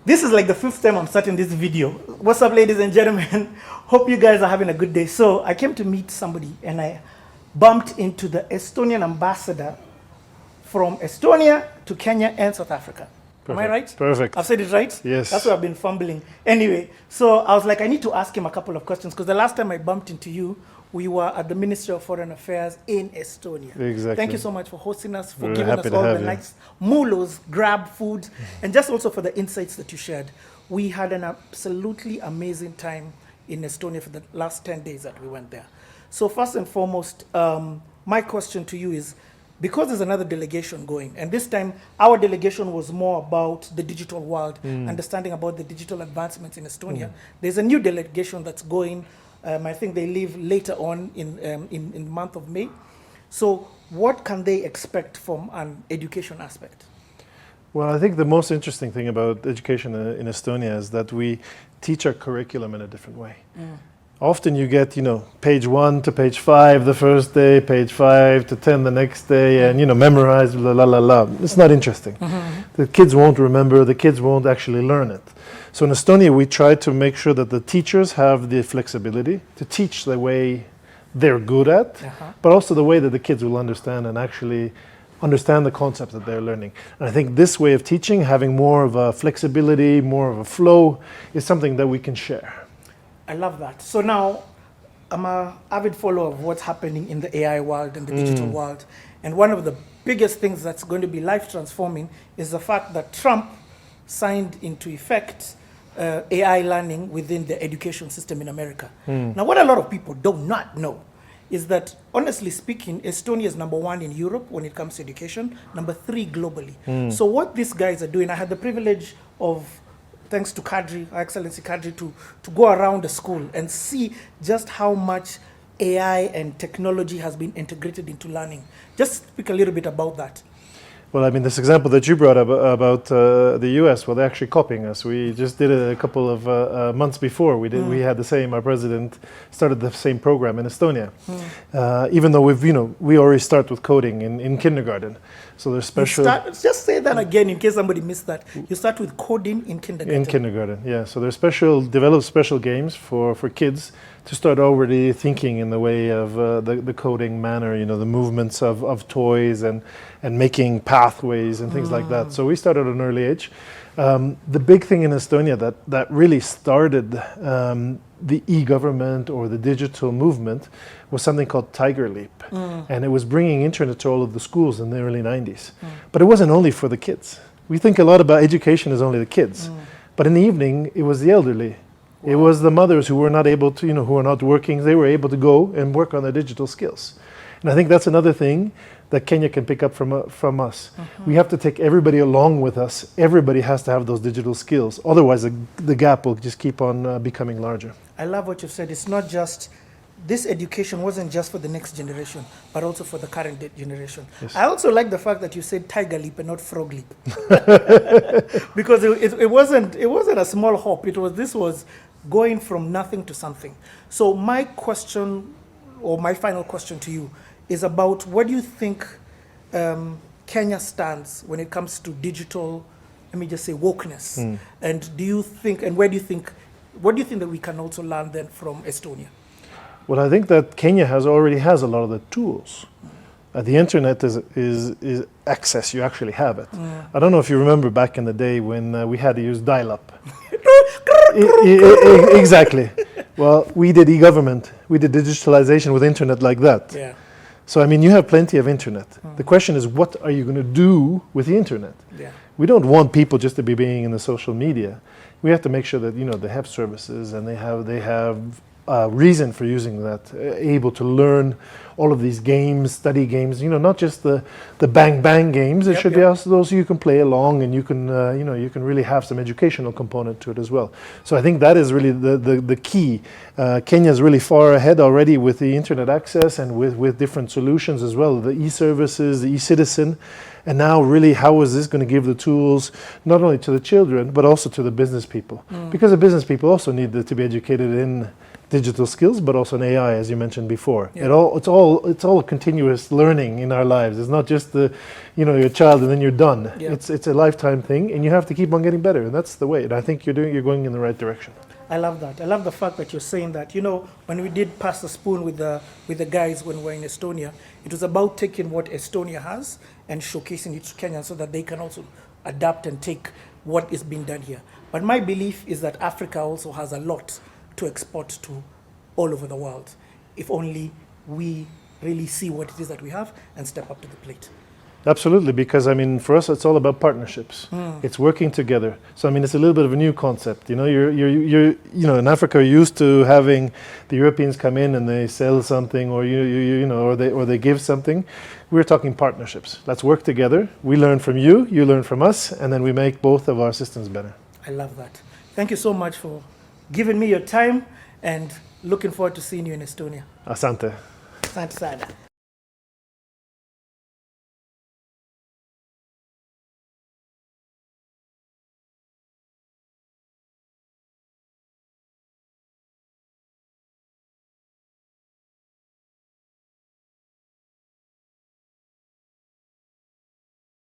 This is like the 5th time I'm starting this video. What's up, ladies and gentlemen? Hope you guys are having a good day. So I came to meet somebody and I bumped into the Estonian ambassador from Estonia to Kenya and South Africa. Perfect. Am I right? Perfect. I've said it right? Yes. That's why I've been fumbling. Anyway, so I was like, I need to ask him a couple of questions because the last time I bumped into you, we were at the Ministry of Foreign Affairs in Estonia. Exactly. Thank you so much for hosting us, for Very giving us happy to all have the you. nice mulos, grab food, and just also for the insights that you shared. We had an absolutely amazing time in Estonia for the last 10 days that we went there. So first and foremost, my question to you is, because there's another delegation going, and this time our delegation was more about the digital world, understanding about the digital advancements in Estonia. There's a new delegation that's going. I think they leave later on in the month of May. So what can they expect from an education aspect? Well, I think the most interesting thing about education in Estonia is that we teach our curriculum in a different way. Often you get, page 1 to page 5 the first day, page 5 to 10 the next day, and, memorize, la la la la. It's not interesting. The kids won't remember, the kids won't actually learn it. So in Estonia, we try to make sure that the teachers have the flexibility to teach the way they're good at, but also the way that the kids will understand and actually understand the concepts that they're learning. And I think this way of teaching, having more of a flexibility, more of a flow, is something that we can share. I love that. So now, I'm an avid follower of what's happening in the AI world and the digital world. And one of the biggest things that's going to be life transforming is the fact that Trump signed into effect AI learning within the education system in America. Now, what a lot of people do not know is that, honestly speaking, Estonia is number 1 in Europe when it comes to education, number 3 globally. So what these guys are doing, I had the privilege of, thanks to Kadri, Her Excellency Kadri, to go around the school and see just how much AI and technology has been integrated into learning. Just speak a little bit about that. Well, I mean, this example that you brought up about the US, well, they're actually copying us. We just did it a couple of months before. We had the same, our president started the same program in Estonia. Even though we already start with coding in kindergarten. So there's special... Just say that again in case somebody missed that. You start with coding in kindergarten. In kindergarten, yeah. So there's developed special games for kids to start already thinking in the way of the coding manner, the movements of toys and making pathways and things like that. So we started at an early age. The big thing in Estonia that really started the e-government or the digital movement was something called Tiger Leap. And it was bringing internet to all of the schools in the early 90s. But it wasn't only for the kids. We think a lot about education as only the kids. But in the evening, it was the elderly. Wow. It was the mothers who were not able to, who were not working. They were able to go and work on their digital skills. And I think that's another thing that Kenya can pick up from us. We have to take everybody along with us. Everybody has to have those digital skills. Otherwise, the gap will just keep on becoming larger. I love what you've said. It's not just, this education wasn't just for the next generation, but also for the current generation. Yes. I also like the fact that you said tiger leap and not frog leap. Because it wasn't a small hop. This was going from nothing to something. So my question, or my final question to you, is about what do you think Kenya stands when it comes to digital, let me just say, wokeness? And what do you think that we can also learn then from Estonia? Well, I think that Kenya already has a lot of the tools. The internet is access, you actually have it. I don't know if you remember back in the day when we had to use dial-up. Exactly. Well, we did e-government, we did digitalization with internet like that. Yeah. So, I mean, you have plenty of internet. The question is, what are you going to do with the internet? Yeah. We don't want people just to be being in the social media. We have to make sure that, they have services and they have reason for using that, able to learn all of these games, study games, not just the bang bang games. It should be also those you can play along and you can really have some educational component to it as well. So I think that is really the key. Kenya is really far ahead already with the internet access and with different solutions as well, the e-services, the e-citizen. And now really, how is this going to give the tools not only to the children, but also to the business people? Because the business people also need to be educated digital skills, but also in AI, as you mentioned before. Yeah. It's all continuous learning in our lives. It's not just you're a child and then you're done. Yeah. It's a lifetime thing, and you have to keep on getting better, and that's the way. And I think you're going in the right direction. I love that. I love the fact that you're saying that. When we did pass the spoon with the guys when we were in Estonia, it was about taking what Estonia has and showcasing it to Kenya so that they can also adapt and take what is being done here. But my belief is that Africa also has a lot to export to all over the world, if only we really see what it is that we have and step up to the plate. Absolutely, because for us, it's all about partnerships. It's working together. So it's a little bit of a new concept. You're in Africa, you're used to having the Europeans come in and they sell something, or or they give something. We're talking partnerships. Let's work together. We learn from you, you learn from us, and then we make both of our systems better. I love that. Thank you so much for giving me your time, and looking forward to seeing you in Estonia. Asante. Asante sana.